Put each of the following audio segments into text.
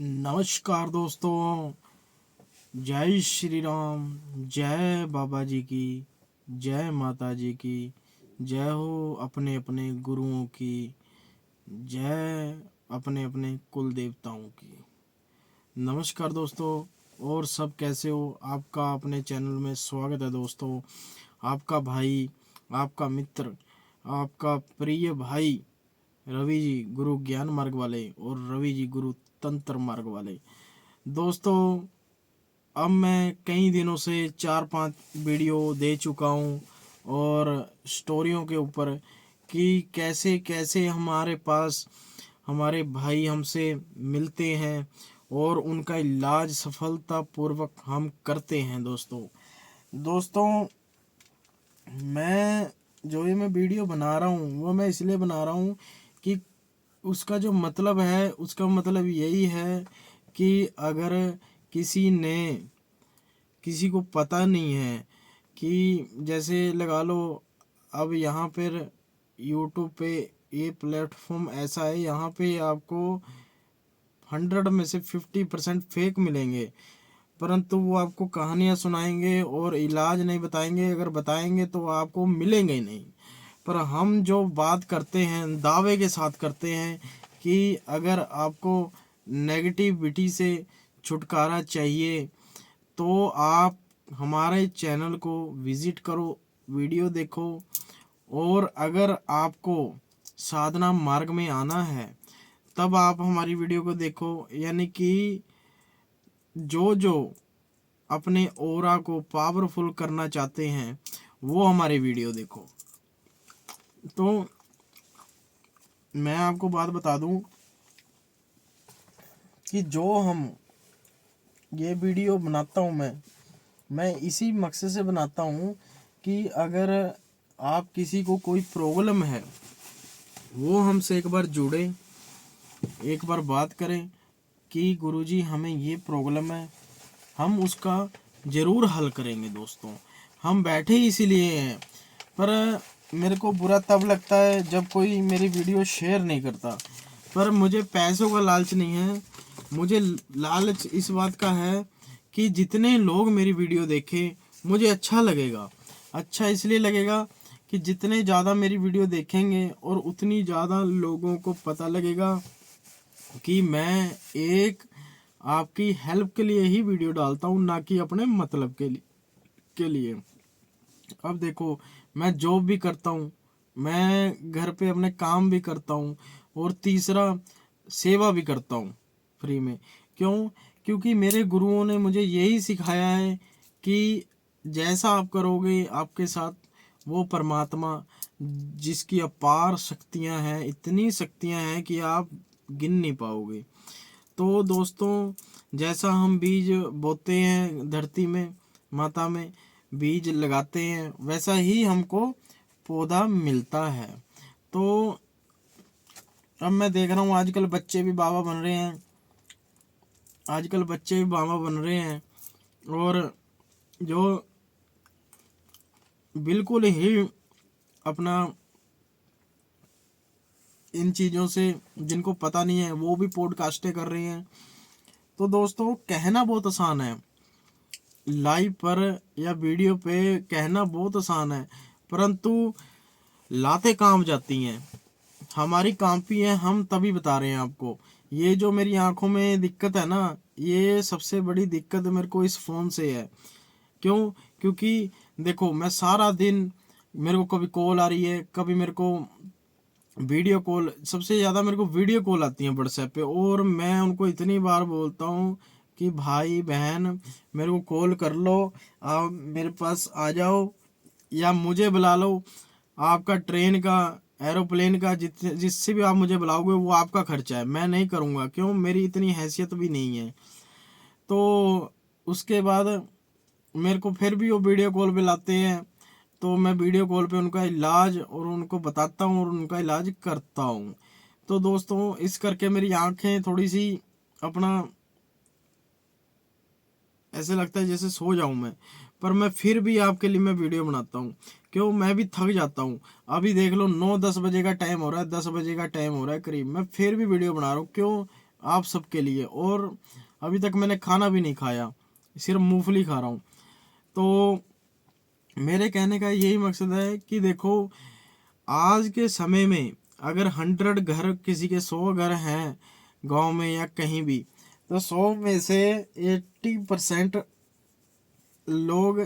नमस्कार दोस्तों, जय श्री राम। जय बाबा जी की, जय माता जी की, जय हो अपने अपने गुरुओं की, जय अपने अपने कुल देवताओं की। नमस्कार दोस्तों, और सब कैसे हो? आपका अपने चैनल में स्वागत है दोस्तों। आपका भाई, आपका मित्र, आपका प्रिय भाई रवि जी गुरु ज्ञान मार्ग वाले और रवि जी गुरु तंत्र मार्ग वाले। दोस्तों, अब मैं कई दिनों से 4-5 वीडियो दे चुका हूँ और स्टोरियों के ऊपर कि कैसे कैसे हमारे पास हमारे भाई हमसे मिलते हैं और उनका इलाज सफलतापूर्वक हम करते हैं। दोस्तों, मैं वीडियो बना रहा हूँ वो मैं इसलिए बना रहा हूँ कि उसका जो मतलब है, उसका मतलब यही है कि अगर किसी को पता नहीं है कि जैसे लगा लो, अब यहाँ पर यूट्यूब पे ये प्लेटफॉर्म ऐसा है, यहाँ पे आपको 100 में से 50% फेक मिलेंगे, परंतु वो आपको कहानियाँ सुनाएंगे और इलाज नहीं बताएंगे। अगर बताएंगे तो आपको मिलेंगे ही नहीं। पर हम जो बात करते हैं दावे के साथ करते हैं कि अगर आपको नेगेटिविटी से छुटकारा चाहिए तो आप हमारे चैनल को विजिट करो, वीडियो देखो। और अगर आपको साधना मार्ग में आना है तब आप हमारी वीडियो को देखो, यानी कि जो अपने ओरा को पावरफुल करना चाहते हैं वो हमारी वीडियो देखो। तो मैं आपको बात बता दूं कि जो हम ये वीडियो बनाता हूं, मैं इसी मकसद से बनाता हूं कि अगर आप किसी को कोई प्रॉब्लम है वो हमसे एक बार जुड़े, एक बार बात करें कि गुरुजी हमें ये प्रॉब्लम है, हम उसका ज़रूर हल करेंगे। दोस्तों, हम बैठे इसीलिए हैं, पर मेरे को बुरा तब लगता है जब कोई मेरी वीडियो शेयर नहीं करता। पर मुझे पैसों का लालच नहीं है, मुझे लालच इस बात का है कि जितने लोग मेरी वीडियो देखें मुझे अच्छा लगेगा। अच्छा इसलिए लगेगा कि जितने ज़्यादा मेरी वीडियो देखेंगे और उतनी ज़्यादा लोगों को पता लगेगा कि मैं एक आपकी हेल्प के लिए ही वीडियो डालता हूँ, ना कि अपने मतलब के लिए। अब देखो, मैं जॉब भी करता हूँ, मैं घर पे अपने काम भी करता हूँ, और तीसरा सेवा भी करता हूँ फ्री में। क्यों? क्योंकि मेरे गुरुओं ने मुझे यही सिखाया है कि जैसा आप करोगे आपके साथ वो परमात्मा, जिसकी अपार शक्तियाँ हैं, इतनी शक्तियाँ हैं कि आप गिन नहीं पाओगे। तो दोस्तों, जैसा हम बीज बोते हैं धरती में, माता में बीज लगाते हैं, वैसा ही हमको पौधा मिलता है। तो अब मैं देख रहा हूँ आजकल बच्चे भी बाबा बन रहे हैं, और जो बिल्कुल ही अपना इन चीज़ों से जिनको पता नहीं है वो भी पॉडकास्टें कर रहे हैं। तो दोस्तों, कहना बहुत आसान है, लाइव पर या वीडियो पे कहना बहुत आसान है, परंतु लाते काम जाती हैं, हमारी कांपी है। हम तभी बता रहे हैं आपको। ये जो मेरी आंखों में दिक्कत है ना, ये सबसे बड़ी दिक्कत मेरे को इस फ़ोन से है। क्यों? क्योंकि देखो, मैं सारा दिन, मेरे को कभी कॉल आ रही है, कभी मेरे को वीडियो कॉल, सबसे ज़्यादा मेरे को वीडियो कॉल आती है व्हाट्सएप पे, और मैं उनको इतनी बार बोलता हूँ कि भाई बहन मेरे को कॉल कर लो, आप मेरे पास आ जाओ या मुझे बुला लो। आपका ट्रेन का, एरोप्लेन का, जिससे भी आप मुझे बुलाओगे वो आपका खर्चा है, मैं नहीं करूँगा। क्यों? मेरी इतनी हैसियत भी नहीं है। तो उसके बाद मेरे को फिर भी वो वीडियो कॉल पे लाते हैं, तो मैं वीडियो कॉल पे उनका इलाज और उनको बताता हूँ और उनका इलाज करता हूँ। तो दोस्तों, इस करके मेरी आंखें थोड़ी सी अपना ऐसे लगता है जैसे सो जाऊं मैं, पर मैं फिर भी आपके लिए मैं वीडियो बनाता हूँ। क्यों? मैं भी थक जाता हूँ। अभी देख लो 9-10 बजे का टाइम हो रहा है, 10 बजे का टाइम हो रहा है करीब, मैं फिर भी वीडियो बना रहा हूँ। क्यों? आप सबके लिए। और अभी तक मैंने खाना भी नहीं खाया, सिर्फ मूंगफली खा रहा हूँ। तो मेरे कहने का यही मकसद है कि देखो, आज के समय में अगर 100 घर, किसी के 100 घर हैं गांव में या कहीं भी, तो 100 में से 80% लोग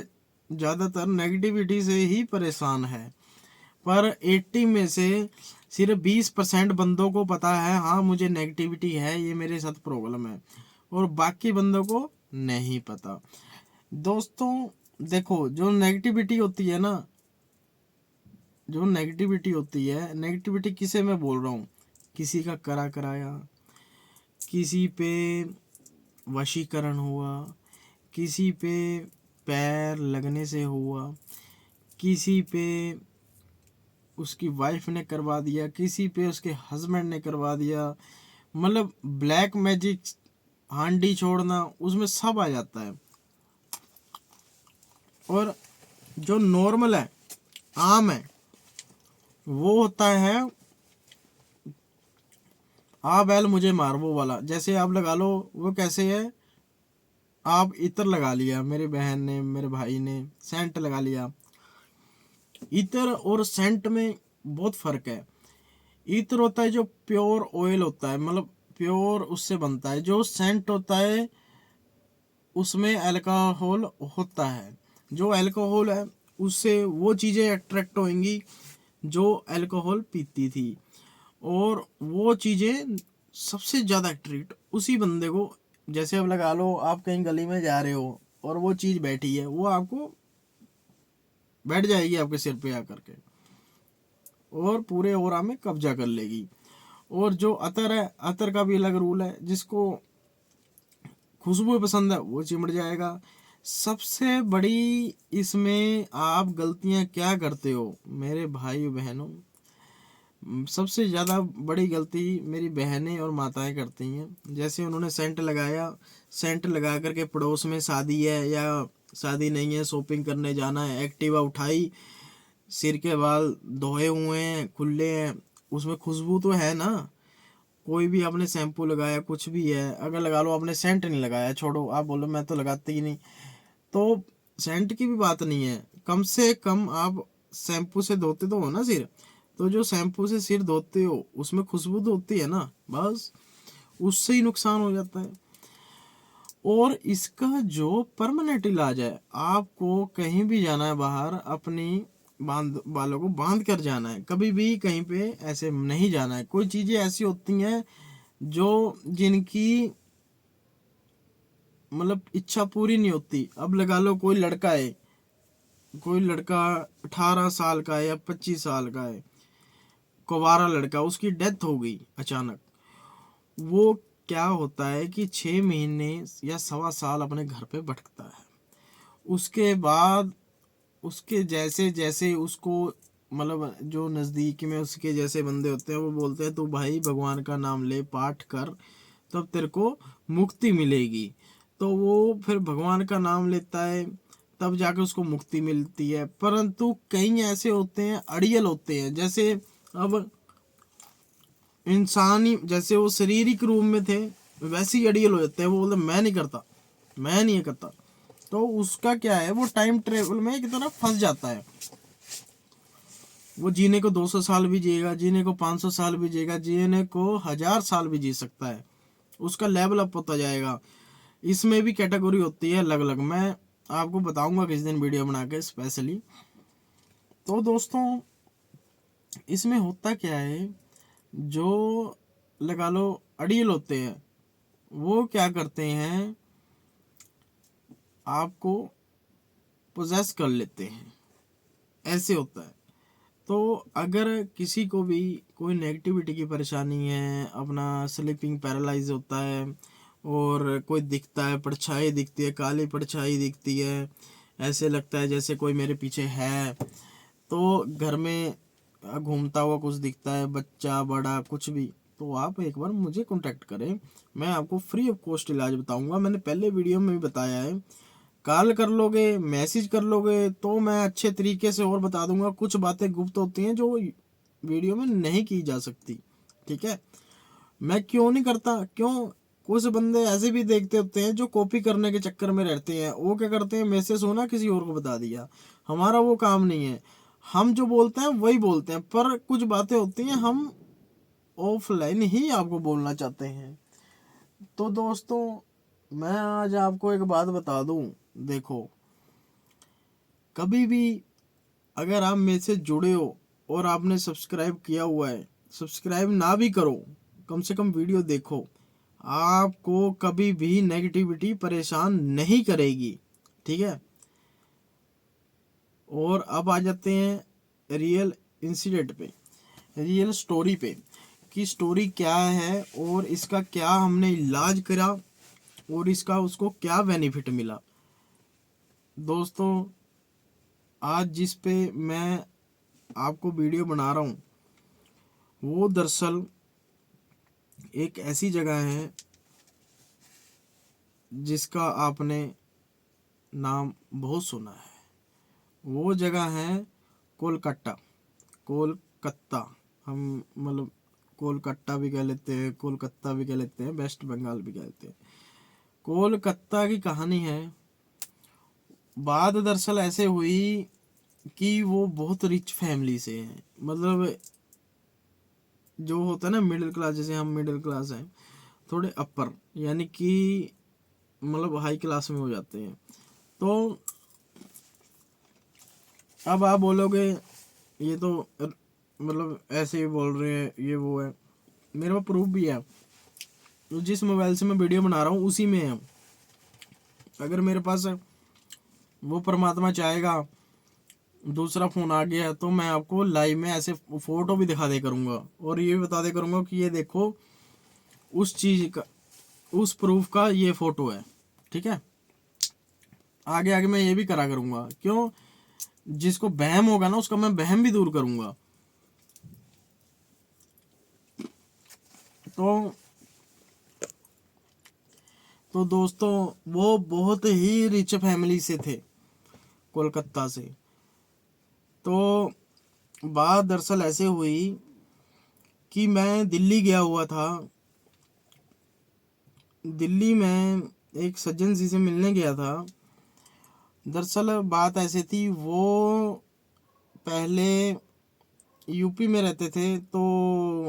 ज़्यादातर नेगेटिविटी से ही परेशान है। पर 80 में से सिर्फ 20% बंदों को पता है हाँ मुझे नेगेटिविटी है, ये मेरे साथ प्रॉब्लम है, और बाकी बंदों को नहीं पता। दोस्तों देखो, जो नेगेटिविटी होती है ना, जो नेगेटिविटी होती है, नेगेटिविटी किसे मैं बोल रहा हूँ, किसी का करा कराया, किसी पे वशीकरण हुआ, किसी पे पैर लगने से हुआ, किसी पे उसकी वाइफ ने करवा दिया, किसी पे उसके हस्बैंड ने करवा दिया, मतलब ब्लैक मैजिक, हांडी छोड़ना, उसमें सब आ जाता है। और जो नॉर्मल है, आम है, वो होता है आ बैल मुझे मार, वो वाला। जैसे आप लगा लो, वो कैसे है, आप इत्र लगा लिया, मेरी बहन ने, मेरे भाई ने सेंट लगा लिया। इत्र और सेंट में बहुत फर्क है। इत्र होता है जो प्योर ऑयल होता है, मतलब प्योर उससे बनता है। जो सेंट होता है उसमें अल्कोहल होता है। जो अल्कोहल है उससे वो चीज़ें अट्रैक्ट होंगी जो अल्कोहल पीती थी, और वो चीज़ें सबसे ज़्यादा अट्रैक्ट उसी बंदे को। जैसे अब लगा लो, आप कहीं गली में जा रहे हो और वो चीज़ बैठी है, वो आपको बैठ जाएगी आपके सिर पे आकर के और पूरे ओरा में कब्जा कर लेगी। और जो अतर है, अतर का भी अलग रूल है। जिसको खुशबू पसंद है वो चिमड़ जाएगा। सबसे बड़ी इसमें आप गलतियां क्या करते हो मेरे भाई बहनों, सबसे ज़्यादा बड़ी गलती मेरी बहनें और माताएं करती हैं। जैसे उन्होंने सेंट लगाया, सेंट लगा करके पड़ोस में शादी है या शादी नहीं है, शॉपिंग करने जाना है, एक्टिवा उठाई, सिर के बाल धोए हुए हैं, खुले हैं, उसमें खुशबू तो है ना। कोई भी आपने शैम्पू लगाया, कुछ भी है, अगर लगा लो आपने सेंट नहीं लगाया, छोड़ो, आप बोलो मैं तो लगाती ही नहीं, तो सेंट की भी बात नहीं है, कम से कम आप शैम्पू से धोते तो हो ना सिर। तो जो शैम्पू से सिर धोते हो उसमें खुशबू तो होती है ना, बस उससे ही नुकसान हो जाता है। और इसका जो परमानेंट इलाज है, आपको कहीं भी जाना है बाहर, अपनी बालों को बांध कर जाना है, कभी भी कहीं पे ऐसे नहीं जाना है। कोई चीज़ें ऐसी होती हैं जो जिनकी मतलब इच्छा पूरी नहीं होती। अब लगा लो कोई लड़का है, कोई लड़का 18 साल का है या 25 साल का है, कुंवारा लड़का, उसकी डेथ हो गई अचानक। वो क्या होता है कि 6 महीने या 1.25 साल अपने घर पे भटकता है। उसके बाद उसके जैसे जैसे उसको, मतलब जो नज़दीक में उसके जैसे बंदे होते हैं, वो बोलते हैं तू भाई भगवान का नाम ले, पाठ कर, तब तेरे को मुक्ति मिलेगी। तो वो फिर भगवान का नाम लेता है, तब जाके उसको मुक्ति मिलती है। परंतु कई ऐसे होते हैं, अड़ियल होते हैं, जैसे अब इंसानी, जैसे वो शारीरिक रूप में थे वैसे ही अड़ियल हो जाते हैं। वो बोलते मैं नहीं करता, मैं नहीं करता। तो उसका क्या है, वो टाइम ट्रेवल में एक तरह फंस जाता है। वो जीने को 200 साल भी जिएगा, जीने को 500 साल भी जिएगा, जीने को 1000 साल भी जी सकता है, उसका लेवल अप होता जाएगा। इसमें भी कैटेगरी होती है अलग अलग, मैं आपको बताऊंगा किस दिन वीडियो बना के स्पेशली। तो दोस्तों इसमें होता क्या है, जो लगा लो अड़ियल होते हैं, वो क्या करते हैं, आपको पोजेस कर लेते हैं, ऐसे होता है। तो अगर किसी को भी कोई नेगेटिविटी की परेशानी है, अपना स्लीपिंग पैरालाइज होता है, और कोई दिखता है, परछाई दिखती है, काली परछाई दिखती है, ऐसे लगता है जैसे कोई मेरे पीछे है, तो घर में घूमता हुआ कुछ दिखता है, बच्चा बड़ा कुछ भी, तो आप एक बार मुझे कांटेक्ट करें, मैं आपको फ्री ऑफ कॉस्ट इलाज बताऊंगा। मैंने पहले वीडियो में भी बताया है, कॉल कर लोगे, मैसेज कर लोगे तो मैं अच्छे तरीके से और बता दूंगा। कुछ बातें गुप्त होती हैं जो वीडियो में नहीं की जा सकती, ठीक है। मैं क्यों नहीं करता? क्यों? कुछ बंदे ऐसे भी देखते होते हैं जो कॉपी करने के चक्कर में रहते हैं। वो क्या करते हैं, मैसेज होना किसी और को बता दिया। हमारा वो काम नहीं है। हम जो बोलते हैं वही बोलते हैं, पर कुछ बातें होती हैं हम ऑफलाइन ही आपको बोलना चाहते हैं। तो दोस्तों, मैं आज आपको एक बात बता दूं। देखो, कभी भी अगर आप मेरे से जुड़े हो और आपने सब्सक्राइब किया हुआ है, सब्सक्राइब ना भी करो, कम से कम वीडियो देखो, आपको कभी भी नेगेटिविटी परेशान नहीं करेगी। ठीक है। और अब आ जाते हैं रियल इंसिडेंट पे, रियल स्टोरी पे, कि स्टोरी क्या है और इसका क्या हमने इलाज करा और इसका उसको क्या बेनिफिट मिला। दोस्तों, आज जिस पे मैं आपको वीडियो बना रहा हूँ वो दरअसल एक ऐसी जगह है जिसका आपने नाम बहुत सुना है। वो जगह है कोलकाता। कोलकाता, हम मतलब कोलकाता भी कह लेते हैं, कोलकाता भी कह लेते हैं, वेस्ट बंगाल भी कह लेते हैं। कोलकाता की कहानी है। बात दरअसल ऐसे हुई कि वो बहुत रिच फैमिली से हैं। मतलब जो होता है ना मिडिल क्लास, जैसे हम मिडिल क्लास हैं, थोड़े अपर, यानी कि मतलब हाई क्लास में हो जाते हैं। तो अब आप बोलोगे ये तो मतलब ऐसे ही बोल रहे हैं, ये वो है। मेरे पास प्रूफ भी है। तो जिस मोबाइल से मैं वीडियो बना रहा हूँ उसी में है। अगर मेरे पास वो परमात्मा चाहेगा दूसरा फ़ोन आ गया तो मैं आपको लाइव में ऐसे फ़ोटो भी दिखा दे करूँगा और ये भी बता दे करूँगा कि ये देखो उस चीज़ का, उस प्रूफ का ये फ़ोटो है। ठीक है। आगे आगे मैं ये भी करा करूँगा। क्यों? जिसको वहम होगा ना उसका मैं वहम भी दूर करूँगा। तो दोस्तों, वो बहुत ही रिच फैमिली से थे, कोलकाता से। तो बात दरअसल ऐसे हुई कि मैं दिल्ली गया हुआ था। दिल्ली में एक सज्जन जी से मिलने गया था। दरअसल बात ऐसे थी, वो पहले यूपी में रहते थे, तो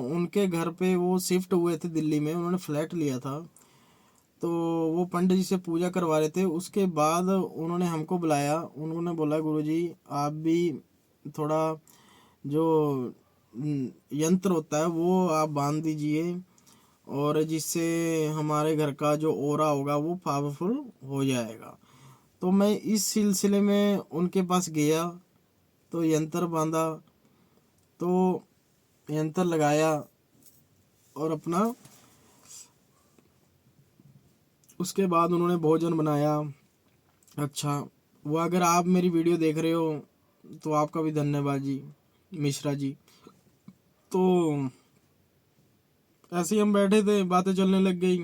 उनके घर पे वो शिफ्ट हुए थे दिल्ली में, उन्होंने फ्लैट लिया था। तो वो पंडित जी से पूजा करवा रहे थे। उसके बाद उन्होंने हमको बुलाया। उन्होंने बोला गुरुजी आप भी थोड़ा जो यंत्र होता है वो आप बांध दीजिए, और जिससे हमारे घर का जो ओरा होगा वो पावरफुल हो जाएगा। तो मैं इस सिलसिले में उनके पास गया, तो यंत्र बांधा, तो यंत्र लगाया और अपना उसके बाद उन्होंने भोजन बनाया। अच्छा, वो अगर आप मेरी वीडियो देख रहे हो तो आपका भी धन्यवाद जी, मिश्रा जी। तो ऐसे ही हम बैठे थे, बातें चलने लग गई।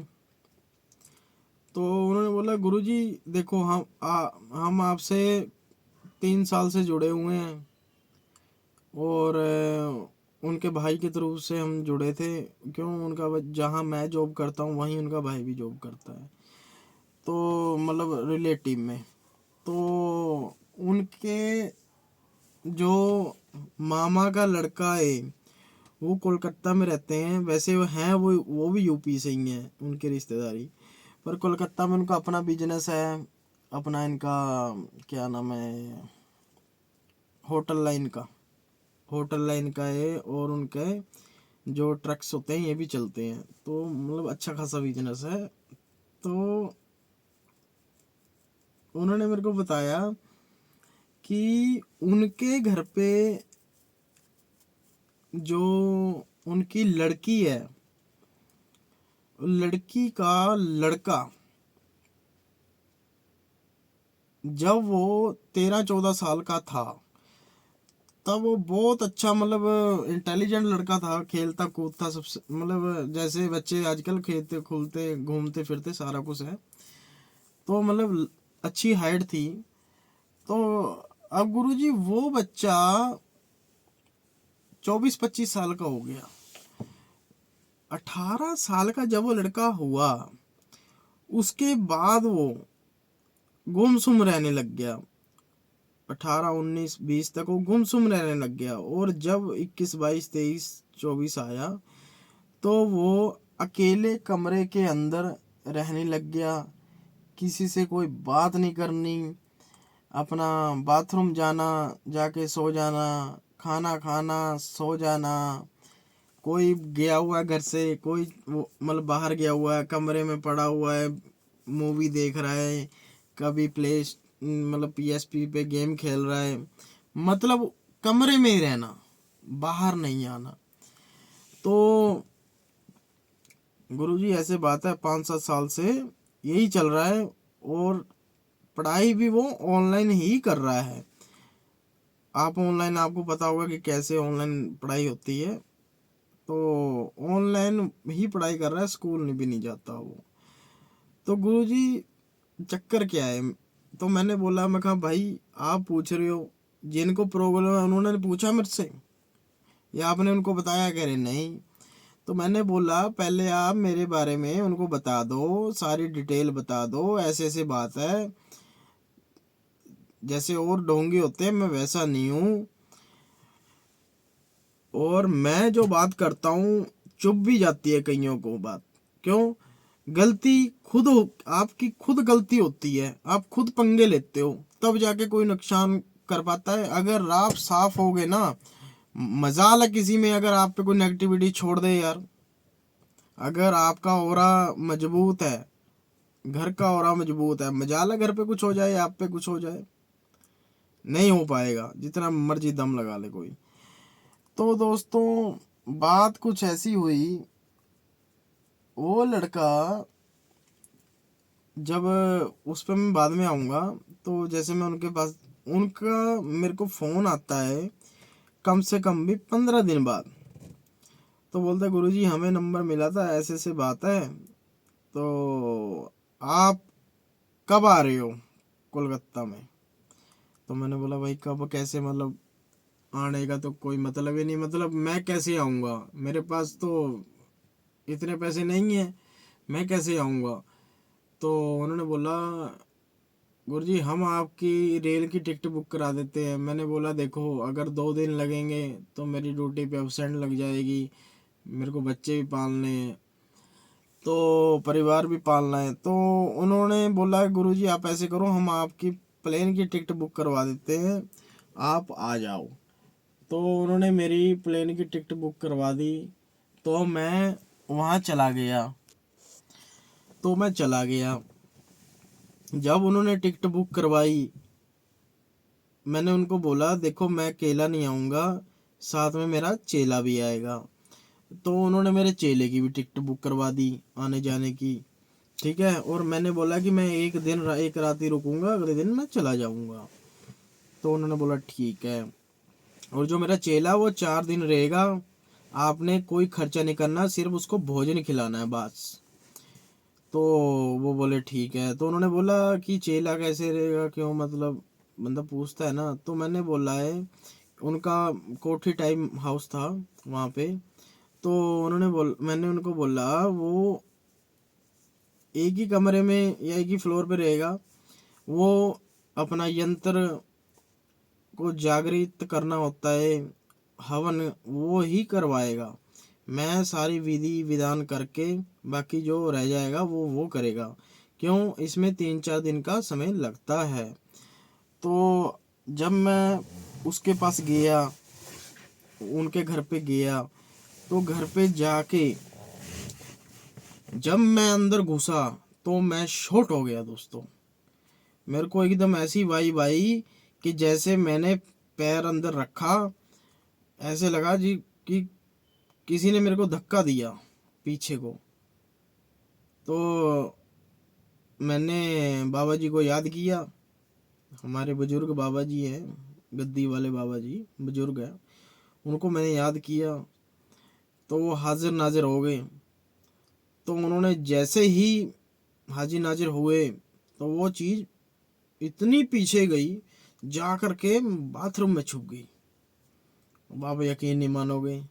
तो उन्होंने बोला गुरुजी देखो हम आपसे 3 साल से जुड़े हुए हैं, और उनके भाई के थ्रू से हम जुड़े थे। क्यों? जहाँ मैं जॉब करता हूँ वहीं उनका भाई भी जॉब करता है, तो मतलब रिलेटिव में। तो उनके जो मामा का लड़का है वो कोलकाता में रहते हैं। वैसे वो हैं, वो भी यूपी से ही हैं, उनके रिश्तेदारी। पर कोलकाता में उनका अपना बिजनेस है, अपना इनका क्या नाम है, होटल लाइन का है, और उनके जो ट्रक्स होते हैं ये भी चलते हैं। तो मतलब अच्छा खासा बिजनेस है। तो उन्होंने मेरे को बताया कि उनके घर पे जो उनकी लड़की है, लड़की का लड़का, जब वो 13-14 साल का था तब वो बहुत अच्छा, मतलब इंटेलिजेंट लड़का था, खेलता कूदता सबसे, मतलब जैसे बच्चे आजकल खेलते खुलते घूमते फिरते सारा कुछ है। तो मतलब अच्छी हाइट थी। तो अब गुरुजी वो बच्चा 24-25 साल का हो गया। 18 साल का जब वो लड़का हुआ, उसके बाद वो गुमसुम रहने लग गया। 18 19 20 तक वो गुमसुम रहने लग गया, और जब 21 22 23 24 आया तो वो अकेले कमरे के अंदर रहने लग गया। किसी से कोई बात नहीं करनी, अपना बाथरूम जाना, जाके सो जाना, खाना खाना, सो जाना। कोई गया हुआ है घर से, कोई वो मतलब बाहर गया हुआ है, कमरे में पड़ा हुआ है, मूवी देख रहा है, कभी मतलब PSP पे गेम खेल रहा है, मतलब कमरे में ही रहना, बाहर नहीं आना। तो गुरुजी ऐसे बात है 5-7 साल से यही चल रहा है, और पढ़ाई भी वो ऑनलाइन ही कर रहा है। आप ऑनलाइन, आपको पता होगा कि कैसे ऑनलाइन पढ़ाई होती है, तो ऑनलाइन ही पढ़ाई कर रहा है, स्कूल भी नहीं जाता वो। तो गुरुजी चक्कर क्या है? तो मैंने बोला, मैं कहा भाई आप पूछ रहे हो, जिनको प्रॉब्लम है उन्होंने पूछा मेरे से या आपने उनको बताया? कह रहे नहीं। तो मैंने बोला पहले आप मेरे बारे में उनको बता दो, सारी डिटेल बता दो, ऐसे ऐसे बात है, जैसे और ढोंगी होते हैं मैं वैसा नहीं हूँ, और मैं जो बात करता हूँ चुप भी जाती है कईयों को बात। क्यों? गलती खुद आपकी खुद गलती होती है, आप खुद पंगे लेते हो, तब जाके कोई नुकसान कर पाता है। अगर आप साफ हो गए ना, मजाल है किसी में अगर आप पे कोई नेगेटिविटी छोड़ दे यार। अगर आपका ओरा मजबूत है, घर का ओरा मजबूत है, मजाल है घर पे कुछ हो जाए, आप पे कुछ हो जाए, नहीं हो पाएगा, जितना मर्जी दम लगा ले कोई। तो दोस्तों बात कुछ ऐसी हुई, वो लड़का, जब उस पर मैं बाद में आऊँगा, तो जैसे मैं उनके पास, उनका मेरे को फ़ोन आता है कम से कम भी 15 दिन बाद। तो बोलता है गुरुजी हमें नंबर मिला था, ऐसे ऐसे बात है, तो आप कब आ रहे हो कोलकाता में? तो मैंने बोला भाई कब कैसे, मतलब आने का तो कोई मतलब ही नहीं, मतलब मैं कैसे आऊँगा, मेरे पास तो इतने पैसे नहीं है, मैं कैसे आऊँगा? तो उन्होंने बोला गुरुजी हम आपकी रेल की टिकट बुक करा देते हैं। मैंने बोला देखो अगर 2 दिन लगेंगे तो मेरी ड्यूटी पे एब्सेंट लग जाएगी, मेरे को बच्चे भी पालने हैं, तो परिवार भी पालना है। तो उन्होंने बोला गुरुजी आप ऐसे करो, हम आपकी प्लेन की टिकट बुक करवा देते हैं, आप आ जाओ। तो उन्होंने मेरी प्लेन की टिकट बुक करवा दी, तो मैं वहाँ चला गया। जब उन्होंने टिकट बुक करवाई, मैंने उनको बोला देखो मैं अकेला नहीं आऊँगा, साथ में मेरा चेला भी आएगा। तो उन्होंने मेरे चेले की भी टिकट बुक करवा दी आने जाने की, ठीक है। और मैंने बोला कि मैं एक रात ही रुकूंगा, अगले दिन मैं चला जाऊंगा। तो उन्होंने बोला ठीक है, और जो मेरा चेला वो 4 दिन रहेगा, आपने कोई खर्चा नहीं करना, सिर्फ उसको भोजन खिलाना है बस। तो वो बोले ठीक है। तो उन्होंने बोला कि चेला कैसे रहेगा, क्यों, मतलब बंदा पूछता है ना। तो मैंने बोला है उनका कोठी टाइम हाउस था वहाँ पे। तो मैंने उनको बोला वो एक ही कमरे में या एक ही फ्लोर पे रहेगा, वो अपना यंत्र को जागृत करना होता है, हवन वो ही करवाएगा, मैं सारी विधि विधान करके बाकी जो रह जाएगा वो करेगा। क्यों? इसमें 3-4 दिन का समय लगता है। तो जब मैं उसके पास गया, उनके घर पे गया, तो घर पे जाके जब मैं अंदर घुसा तो मैं शॉक हो गया दोस्तों। मेरे को एकदम ऐसी वाइब आई कि जैसे मैंने पैर अंदर रखा, ऐसे लगा जी कि किसी ने मेरे को धक्का दिया पीछे को। तो मैंने बाबा जी को याद किया, हमारे बुजुर्ग बाबा जी हैं, गद्दी वाले बाबा जी बुजुर्ग हैं, उनको मैंने याद किया, तो वो हाजिर नाजिर हो गए। तो उन्होंने जैसे ही हाजिर नाजिर हुए, तो वो चीज़ इतनी पीछे गई, जा कर के बाथरूम में छुप गई। बाबा यकीन नहीं मानोगे,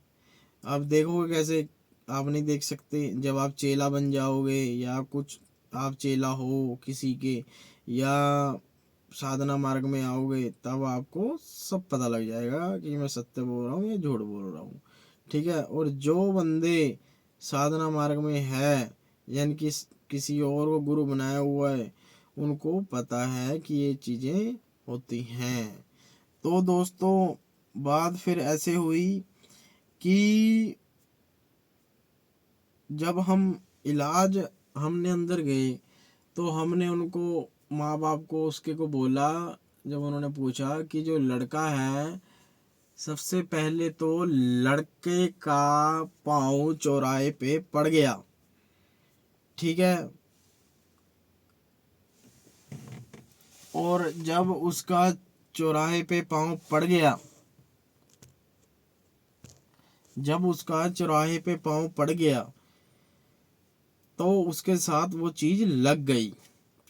आप देखोगे कैसे, आप नहीं देख सकते। जब आप चेला बन जाओगे या कुछ आप चेला हो किसी के या साधना मार्ग में आओगे, तब आपको सब पता लग जाएगा कि मैं सत्य बोल रहा हूँ या झूठ बोल रहा हूँ। ठीक है। और जो बंदे साधना मार्ग में है, यानी कि किसी और को गुरु बनाया हुआ है, उनको पता है कि ये चीज़ें होती हैं। तो दोस्तों बात फिर ऐसे हुई कि जब हम इलाज हमने अंदर गए, तो हमने उनको माँ बाप को उसके को बोला, जब उन्होंने पूछा कि जो लड़का है, सबसे पहले तो लड़के का पाँव चौराहे पे पड़ गया। ठीक है। और जब उसका चौराहे पे पाँव पड़ गया, जब उसका चौराहे पे पाँव पड़ गया, तो उसके साथ वो चीज लग गई।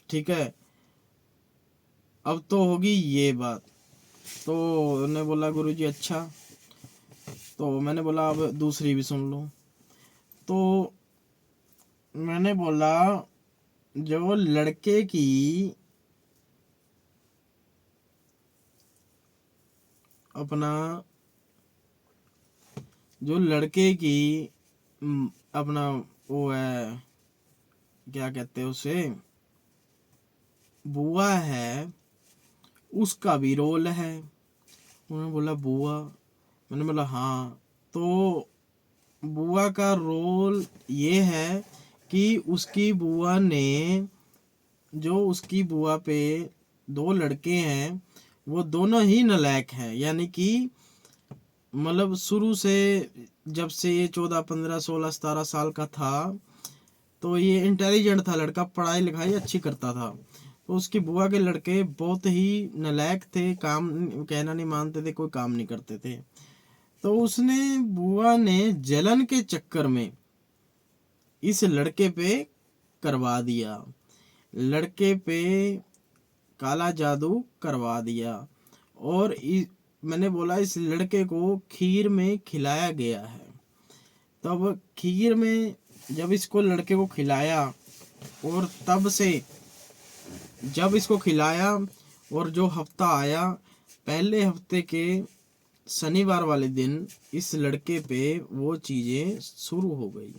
ठीक है। अब तो होगी ये बात। तो उन्होंने बोला गुरुजी अच्छा। तो मैंने बोला अब दूसरी भी सुन लो। तो मैंने बोला जो लड़के की अपना जो लड़के की अपना वो है, क्या कहते हैं उसे, बुआ है, उसका भी रोल है। उन्होंने बोला बुआ? मैंने बोला हाँ। तो बुआ का रोल ये है कि उसकी बुआ ने, जो उसकी बुआ पे दो लड़के हैं, वो दोनों ही नालायक हैं। यानी कि मतलब शुरू से, जब से ये 14 15 16 17 साल का था, तो ये इंटेलिजेंट था लड़का, पढ़ाई लिखाई अच्छी करता था। तो उसकी बुआ के लड़के बहुत ही नालायक थे, काम कहना नहीं मानते थे, कोई काम नहीं करते थे। तो उसने, बुआ ने जलन के चक्कर में इस लड़के पे करवा दिया, लड़के पे काला जादू करवा दिया। और मैंने बोला इस लड़के को खीर में खिलाया गया है। तब खीर में जब इसको लड़के को खिलाया, और तब से जब इसको खिलाया और जो हफ्ता आया, पहले हफ्ते के शनिवार वाले दिन इस लड़के पे वो चीज़ें शुरू हो गई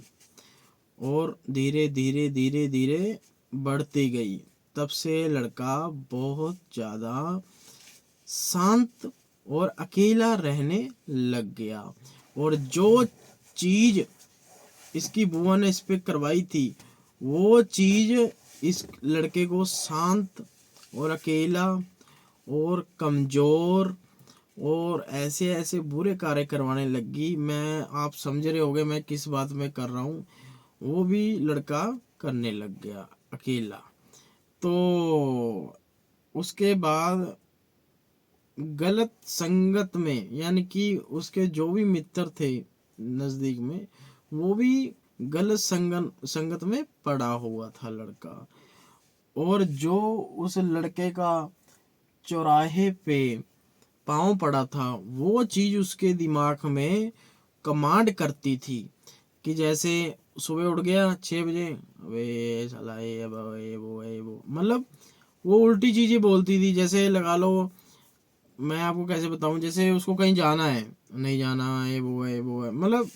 और धीरे धीरे धीरे धीरे बढ़ती गई। तब से लड़का बहुत ज़्यादा शांत और अकेला रहने लग गया। और जो चीज़ इसकी बुआ ने इस पे करवाई थी, वो चीज़ इस लड़के को शांत और अकेला और कमज़ोर और ऐसे ऐसे बुरे कार्य करवाने लगी। मैं, आप समझ रहे होंगे मैं किस बात में कर रहा हूँ। वो भी लड़का करने लग गया अकेला। तो उसके बाद गलत संगत में, यानी कि उसके जो भी मित्र थे नज़दीक में, वो भी गलत संगत में पड़ा हुआ था लड़का। और जो उस लड़के का चौराहे पे पाँव पड़ा था, वो चीज़ उसके दिमाग में कमांड करती थी कि जैसे सुबह उठ गया 6 बजे, वे साला ये वो मतलब वो उल्टी चीज़ें बोलती थी। जैसे लगा लो, मैं आपको कैसे बताऊं, जैसे उसको कहीं जाना है, नहीं जाना है, वो है मतलब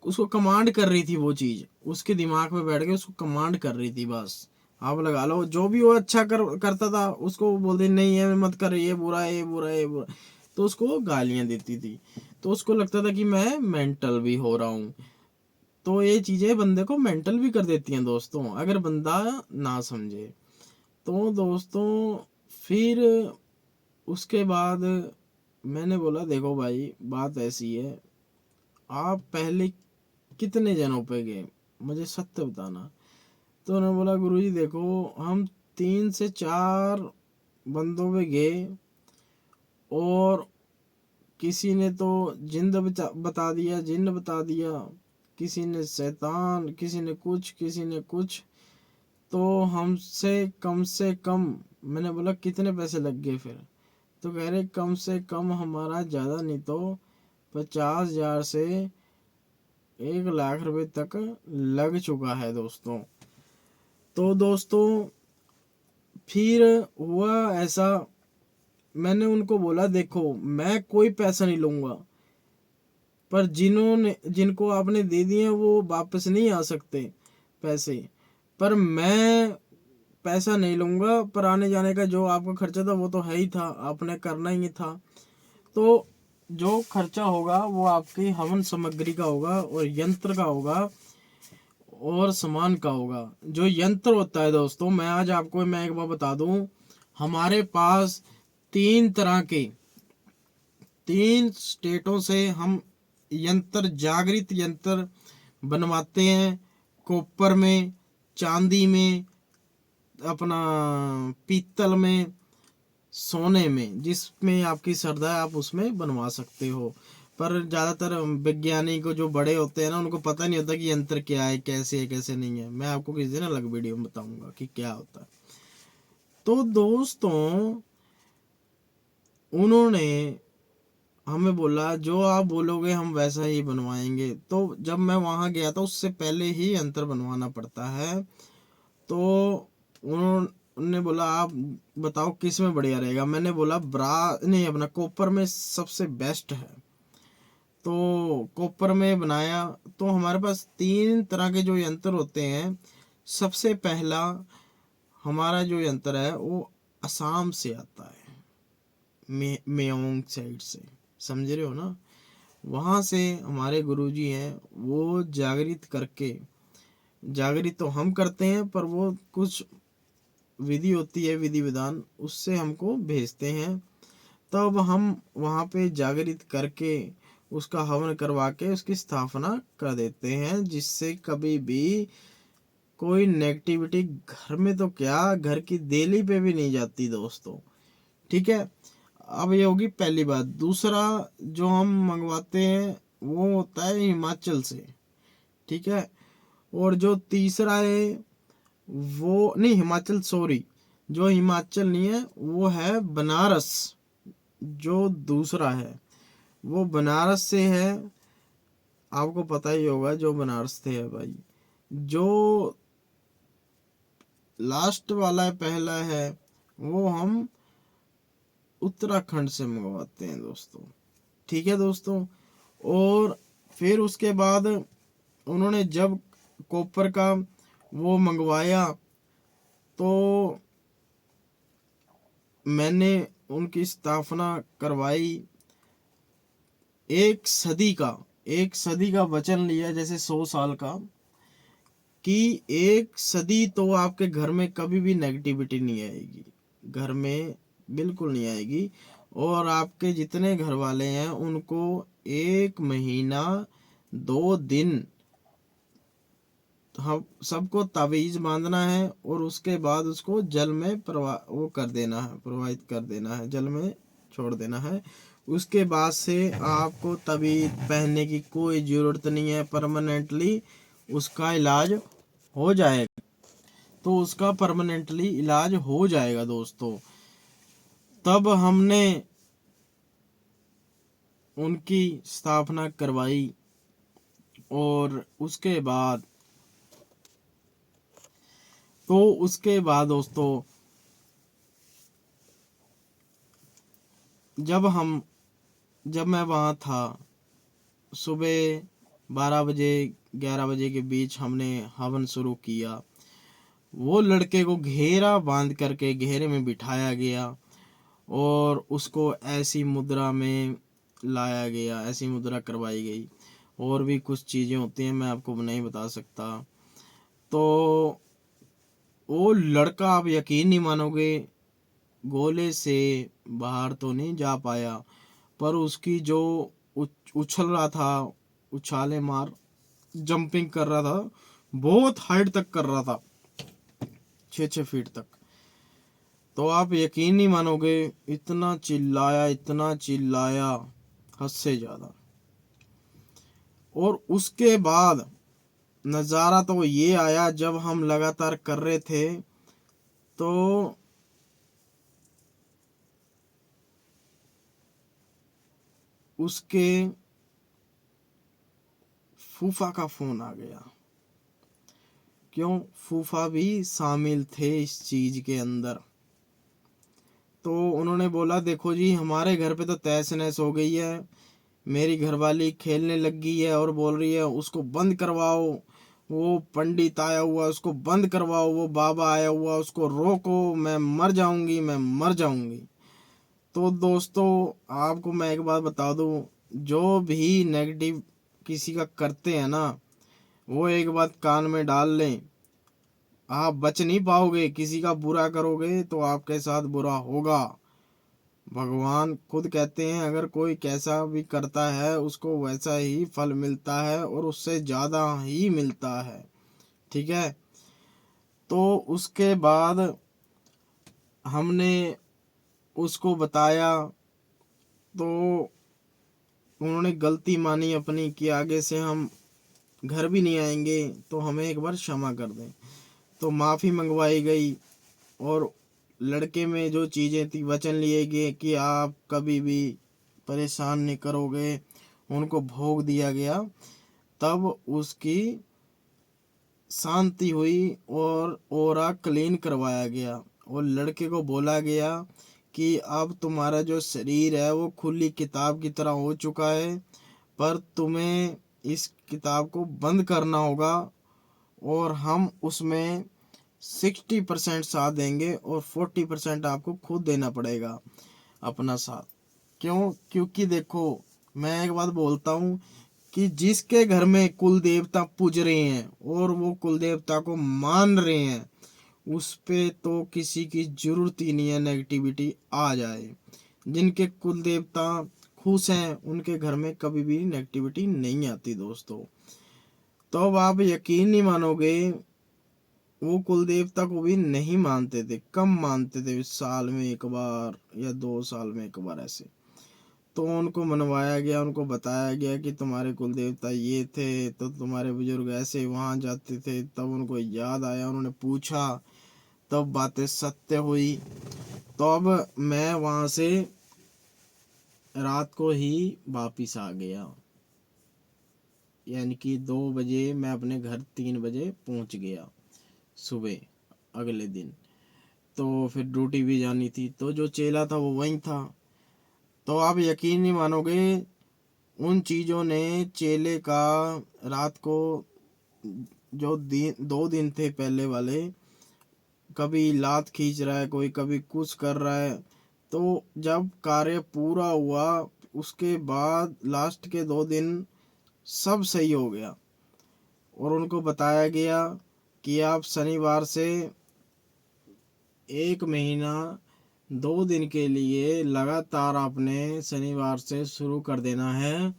उसको कमांड कर रही थी। वो चीज़ उसके दिमाग में बैठ के उसको कमांड कर रही थी बस। आप लगा लो जो भी वो अच्छा करता था, उसको बोलते नहीं है मत कर, ये बुरा है, ये बुरा है, ये बुरा। तो उसको गालियां देती थी। तो उसको लगता था कि मैं मेंटल भी हो रहा हूँ। तो ये चीज़ें बंदे को मेंटल भी कर देती हैं दोस्तों, अगर बंदा ना समझे। तो दोस्तों फिर उसके बाद मैंने बोला देखो भाई बात ऐसी है, आप पहले कितने जनों पे गए, मुझे सत्य बताना। तो उन्होंने बोला गुरुजी देखो, हम 3 से 4 बंदों पे गए, और किसी ने तो जिंद बता दिया, जिन्न बता दिया, किसी ने शैतान, किसी ने कुछ, किसी ने कुछ। तो हमसे कम से कम, मैंने बोला कितने पैसे लग गए फिर? तो कह रहे कम से कम हमारा ज़्यादा नहीं तो 50,000 से 1 लाख रुपए तक लग चुका है दोस्तों। तो दोस्तों फिर हुआ ऐसा, मैंने उनको बोला देखो मैं कोई पैसा नहीं लूंगा, पर जिनको आपने दे दिए वो वापस नहीं आ सकते पैसे, पर मैं पैसा नहीं लूंगा, पर आने जाने का जो आपका खर्चा था वो तो है ही था, आपने करना ही था। तो जो खर्चा होगा वो आपकी हवन सामग्री का होगा और यंत्र का होगा और सामान का होगा। जो यंत्र होता है दोस्तों, मैं एक बार बता दूं, हमारे पास 3 स्टेटों से हम जागृत यंत्र बनवाते हैं। कॉपर में, चांदी में, अपना पीतल में, सोने में, जिसमें आपकी श्रद्धा है आप उसमें बनवा सकते हो। पर ज़्यादातर वैज्ञानिक जो बड़े होते हैं ना, उनको पता नहीं होता कि यंत्र क्या है, कैसे है, कैसे नहीं है। मैं आपको किसी दिन अलग वीडियो में बताऊंगा कि क्या होता है। तो दोस्तों उन्होंने हमें बोला जो आप बोलोगे हम वैसा ही बनवाएंगे। तो जब मैं वहाँ गया था उससे पहले ही यंत्र बनवाना पड़ता है। तो उन्होंने बोला आप बताओ किस में बढ़िया रहेगा। मैंने बोला नहीं, अपना कॉपर में सबसे बेस्ट है। तो कॉपर में बनाया। तो हमारे पास 3 तरह के जो यंत्र होते हैं। सबसे पहला हमारा जो यंत्र है वो असम से आता है, मेयोंग साइड से, समझ रहे हो ना। वहाँ से हमारे गुरुजी हैं, वो जागृत तो हम करते हैं, पर वो कुछ विधि होती है, विधि विधान, उससे हमको भेजते हैं। तब हम वहाँ पे जागृत करके उसका हवन करवा के उसकी स्थापना कर देते हैं, जिससे कभी भी कोई नेगेटिविटी घर में तो क्या, घर की देली पे भी नहीं जाती दोस्तों। ठीक है, अब ये होगी पहली बात। दूसरा जो हम मंगवाते हैं वो होता है हिमाचल से। ठीक है, और जो तीसरा है वो नहीं, हिमाचल सॉरी, जो हिमाचल नहीं है वो है बनारस। जो दूसरा है वो बनारस से है। आपको पता ही होगा जो बनारस से है भाई। जो लास्ट वाला है, पहला है, वो हम उत्तराखंड से मंगवाते हैं दोस्तों। ठीक है दोस्तों, और फिर उसके बाद उन्होंने जब कॉपर का वो मंगवाया तो मैंने उनकी स्थापना करवाई। 1 सदी का वचन लिया, जैसे 100 साल का, कि 1 सदी तो आपके घर में कभी भी नेगेटिविटी नहीं आएगी, घर में बिल्कुल नहीं आएगी। और आपके जितने घर वाले हैं उनको 1 महीना 2 दिन हम सबको तावीज बांधना है, और उसके बाद उसको जल में वो कर देना है, प्रवाहित कर देना है, जल में छोड़ देना है। उसके बाद से आपको तावीज पहनने की कोई ज़रूरत नहीं है, परमानेंटली उसका इलाज हो जाएगा। तो उसका परमानेंटली इलाज हो जाएगा दोस्तों। तब हमने उनकी स्थापना करवाई, और उसके बाद दोस्तों जब मैं वहाँ था, सुबह 12 बजे 11 बजे के बीच हमने हवन शुरू किया। वो लड़के को घेरा बांध करके घेरे में बिठाया गया, और उसको ऐसी मुद्रा में लाया गया, ऐसी मुद्रा करवाई गई। और भी कुछ चीज़ें होती हैं, मैं आपको नहीं बता सकता। तो वो लड़का, आप यकीन नहीं मानोगे, गोले से बाहर तो नहीं जा पाया, पर उसकी जो उछल रहा था, उछाले मार जंपिंग कर रहा था, बहुत हाइट तक कर रहा था, 6-6 फीट तक। तो आप यकीन नहीं मानोगे, इतना चिल्लाया हद से ज़्यादा। और उसके बाद नज़ारा तो ये आया, जब हम लगातार कर रहे थे तो उसके फूफा का फोन आ गया। क्यों? फूफा भी शामिल थे इस चीज के अंदर। तो उन्होंने बोला देखो जी, हमारे घर पे तो तहस नहस हो गई है, मेरी घरवाली खेलने लग गई है और बोल रही है उसको बंद करवाओ, वो पंडित आया हुआ उसको बंद करवाओ, वो बाबा आया हुआ उसको रोको, मैं मर जाऊंगी, मैं मर जाऊंगी। तो दोस्तों आपको मैं एक बात बता दूं, जो भी नेगेटिव किसी का करते हैं ना, वो एक बात कान में डाल लें, आप बच नहीं पाओगे। किसी का बुरा करोगे तो आपके साथ बुरा होगा। भगवान खुद कहते हैं अगर कोई कैसा भी करता है उसको वैसा ही फल मिलता है और उससे ज़्यादा ही मिलता है। ठीक है। तो उसके बाद हमने उसको बताया, तो उन्होंने गलती मानी अपनी कि आगे से हम घर भी नहीं आएंगे, तो हमें एक बार क्षमा कर दें। तो माफ़ी मंगवाई गई और लड़के में जो चीज़ें थी वचन लिए गए कि आप कभी भी परेशान नहीं करोगे, उनको भोग दिया गया। तब उसकी शांति हुई और ओरा क्लीन करवाया गया और लड़के को बोला गया कि अब तुम्हारा जो शरीर है वो खुली किताब की तरह हो चुका है, पर तुम्हें इस किताब को बंद करना होगा और हम उसमें 60% साथ देंगे और 40% आपको खुद देना पड़ेगा अपना साथ। क्यों? क्योंकि देखो मैं एक बात बोलता हूँ कि जिसके घर में कुल देवता पूज रहे हैं और वो कुल देवता को मान रहे हैं, उस पे तो किसी की जरूरत ही नहीं है नेगेटिविटी आ जाए। जिनके कुल देवता खुश हैं उनके घर में कभी भी नेगेटिविटी नहीं आती दोस्तों। तो अब आप यकीन नहीं मानोगे, वो कुल देवता को भी नहीं मानते थे, कम मानते थे, साल में एक बार या 2 साल में एक बार ऐसे। तो उनको मनवाया गया, उनको बताया गया कि तुम्हारे कुल देवता ये थे, तो तुम्हारे बुजुर्ग ऐसे वहाँ जाते थे। तब उनको याद आया, उन्होंने पूछा, तब बातें सत्य हुई। तो अब मैं वहाँ से रात को ही वापिस आ गया, यानी कि 2 बजे मैं अपने घर 3 बजे पहुँच गया सुबह अगले दिन। तो फिर ड्यूटी भी जानी थी, तो जो चेला था वो वहीं था। तो आप यकीन नहीं मानोगे, उन चीज़ों ने चेले का रात को जो 2 दिन थे पहले वाले, कभी लात खींच रहा है कोई, कभी कुछ कर रहा है। तो जब कार्य पूरा हुआ उसके बाद लास्ट के 2 दिन सब सही हो गया और उनको बताया गया कि आप शनिवार से 1 महीना 2 दिन के लिए लगातार आपने शनिवार से शुरू कर देना है।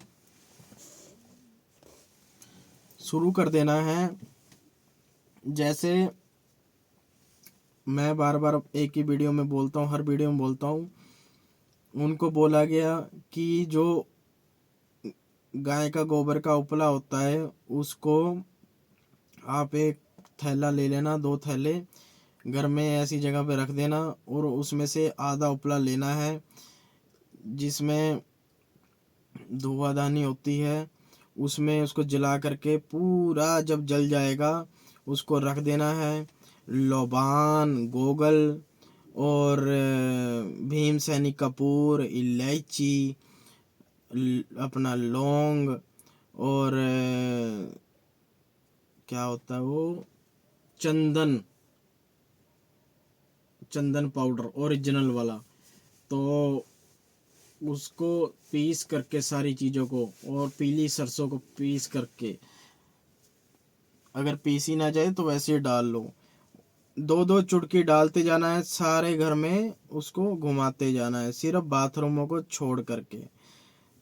जैसे मैं बार बार एक ही वीडियो में बोलता हूँ, हर वीडियो में बोलता हूँ, उनको बोला गया कि जो गाय का गोबर का उपला होता है उसको आप एक थैला ले लेना, 2 थैले घर में ऐसी जगह पे रख देना और उसमें से आधा उपला लेना है जिसमें धुआंधानी होती है, उसमें उसको जला करके पूरा जब जल जाएगा उसको रख देना है। लौबान, गोगल और भीमसेनी कपूर, इलायची, अपना लौंग और क्या होता है वो, चंदन पाउडर ओरिजिनल वाला। तो उसको पीस करके सारी चीज़ों को, और पीली सरसों को पीस करके, अगर पीसी ना जाए तो वैसे ही डाल लो, 2-2 चुटकी डालते जाना है, सारे घर में उसको घुमाते जाना है, सिर्फ बाथरूमों को छोड़ करके।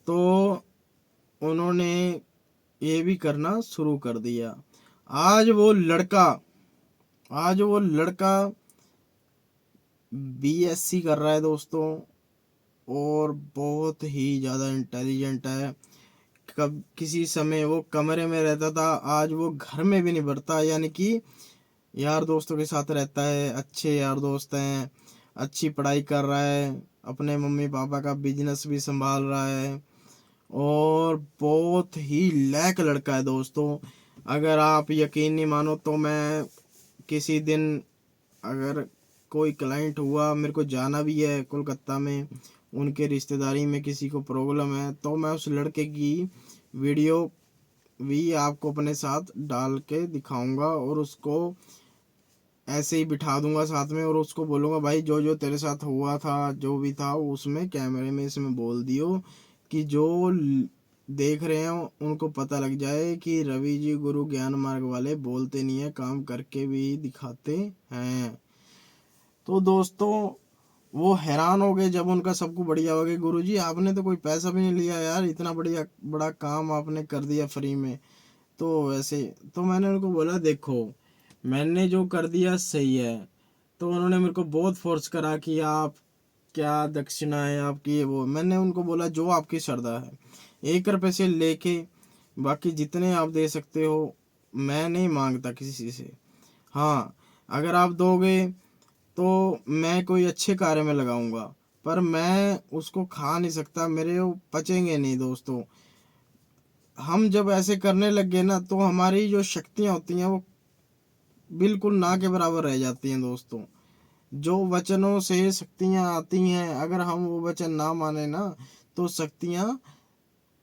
तो उन्होंने ये भी करना शुरू कर दिया। आज वो लड़का बीएससी कर रहा है दोस्तों और बहुत ही ज़्यादा इंटेलिजेंट है। कब किसी समय वो कमरे में रहता था, आज वो घर में भी नहीं बढ़ता, यानी कि यार दोस्तों के साथ रहता है, अच्छे यार दोस्त हैं, अच्छी पढ़ाई कर रहा है, अपने मम्मी पापा का बिजनेस भी संभाल रहा है और बहुत ही लायक लड़का है दोस्तों। अगर आप यकीन नहीं मानो तो मैं किसी दिन अगर कोई क्लाइंट हुआ, मेरे को जाना भी है कोलकाता में, उनके रिश्तेदारी में किसी को प्रॉब्लम है, तो मैं उस लड़के की वीडियो भी आपको अपने साथ डाल के दिखाऊंगा और उसको ऐसे ही बिठा दूंगा साथ में और उसको बोलूँगा भाई जो जो तेरे साथ हुआ था, जो भी था उसमें कैमरे में इसमें बोल दियो कि जो देख रहे हैं उनको पता लग जाए कि रवि जी गुरु ज्ञान मार्ग वाले बोलते नहीं है, काम करके भी दिखाते हैं। तो दोस्तों वो हैरान हो गए जब उनका सबको बढ़िया हो गया, गुरु जी आपने तो कोई पैसा भी नहीं लिया यार, इतना बढ़िया बड़ा काम आपने कर दिया फ्री में। तो वैसे तो मैंने उनको बोला देखो मैंने जो कर दिया सही है। तो उन्होंने मेरे को बहुत फोर्स करा कि आप क्या दक्षिणा है आपकी, ये वो। मैंने उनको बोला जो आपकी श्रद्धा है, 1 रुपये से लेके बाकी जितने आप दे सकते हो, मैं नहीं मांगता किसी से। हाँ अगर आप दोगे तो मैं कोई अच्छे कार्य में लगाऊंगा, पर मैं उसको खा नहीं सकता, मेरे वो पचेंगे नहीं दोस्तों। हम जब ऐसे करने लग गए ना तो हमारी जो शक्तियाँ होती हैं वो बिल्कुल ना के बराबर रह जाती हैं दोस्तों। जो वचनों से शक्तियाँ आती हैं, अगर हम वो वचन ना माने ना तो शक्तियाँ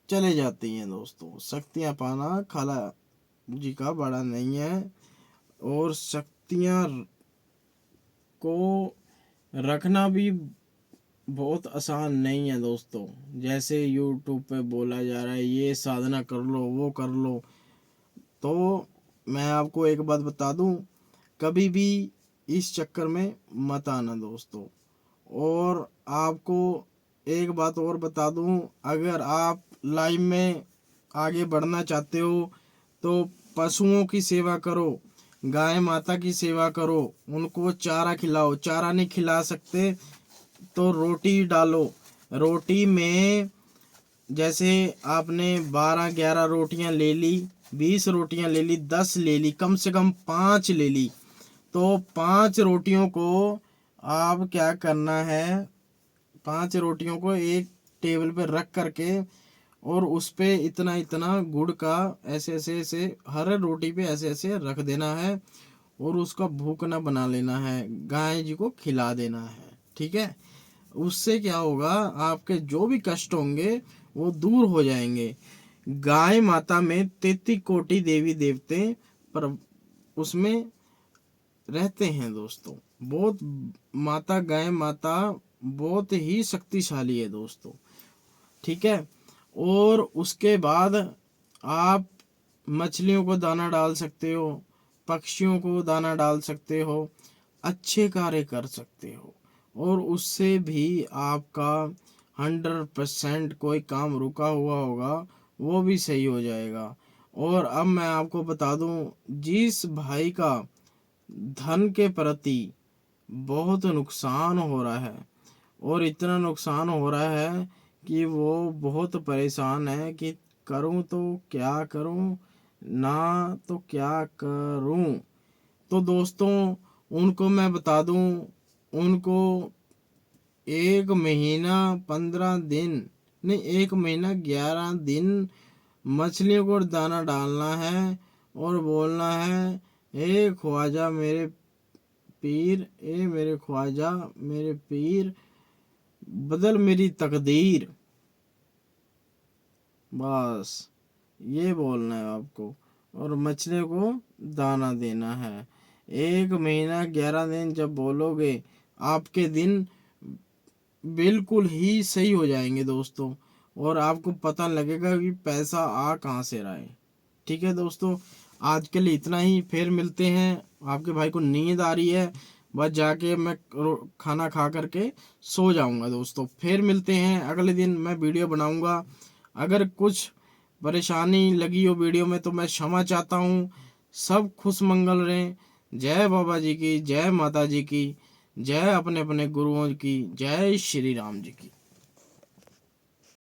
चले जाती हैं दोस्तों। शक्तियाँ पाना खाला जी का बड़ा नहीं है, और शक्तियाँ को रखना भी बहुत आसान नहीं है दोस्तों। जैसे यूट्यूब पे बोला जा रहा है ये साधना कर लो वो कर लो, तो मैं आपको एक बात बता दूं, कभी भी इस चक्कर में मत आना दोस्तों। और आपको एक बात और बता दूं, अगर आप लाइफ में आगे बढ़ना चाहते हो तो पशुओं की सेवा करो, गाय माता की सेवा करो, उनको चारा खिलाओ। चारा नहीं खिला सकते तो रोटी डालो। रोटी में जैसे आपने 12-11 रोटियां ले ली, 20 रोटियां ले ली, 10 ले ली, कम से कम 5 ले ली, तो 5 रोटियों को आप क्या करना है, 5 रोटियों को एक टेबल पे रख करके और उस पे इतना इतना गुड़ का ऐसे ऐसे ऐसे हर रोटी पे ऐसे ऐसे रख देना है और उसका भूकना बना लेना है, गाय जी को खिला देना है। ठीक है, उससे क्या होगा, आपके जो भी कष्ट होंगे वो दूर हो जाएंगे। गाय माता में 33 कोटि देवी देवते पर उसमें रहते हैं दोस्तों। बहुत माता गाय माता बहुत ही शक्तिशाली है दोस्तों। ठीक है, और उसके बाद आप मछलियों को दाना डाल सकते हो, पक्षियों को दाना डाल सकते हो, अच्छे कार्य कर सकते हो, और उससे भी आपका 100% कोई काम रुका हुआ होगा वो भी सही हो जाएगा। और अब मैं आपको बता दूं, जिस भाई का धन के प्रति बहुत नुकसान हो रहा है, और इतना नुकसान हो रहा है कि वो बहुत परेशान है कि करूं तो क्या करूं, ना तो क्या करूं। तो दोस्तों उनको मैं बता दूं, उनको 1 महीना 15 दिन नहीं, 1 महीना 11 दिन मछलियों को दाना डालना है और बोलना है ए ख्वाजा मेरे पीर, ए मेरे ख्वाजा मेरे पीर, बदल मेरी तकदीर। बस ये बोलना है आपको, और मछली को दाना देना है। 1 महीना 11 दिन जब बोलोगे, आपके दिन बिल्कुल ही सही हो जाएंगे दोस्तों, और आपको पता लगेगा कि पैसा आ कहाँ से रहा है। ठीक है दोस्तों, आज के लिए इतना ही, फिर मिलते हैं। आपके भाई को नींद आ रही है, बस जाके मैं खाना खा करके सो जाऊंगा दोस्तों। फिर मिलते हैं अगले दिन, मैं वीडियो बनाऊंगा। अगर कुछ परेशानी लगी हो वीडियो में तो मैं क्षमा चाहता हूँ। सब खुश मंगल रहें। जय बाबा जी की, जय माता जी की, जय अपने अपने गुरुओं की, जय श्री राम जी की।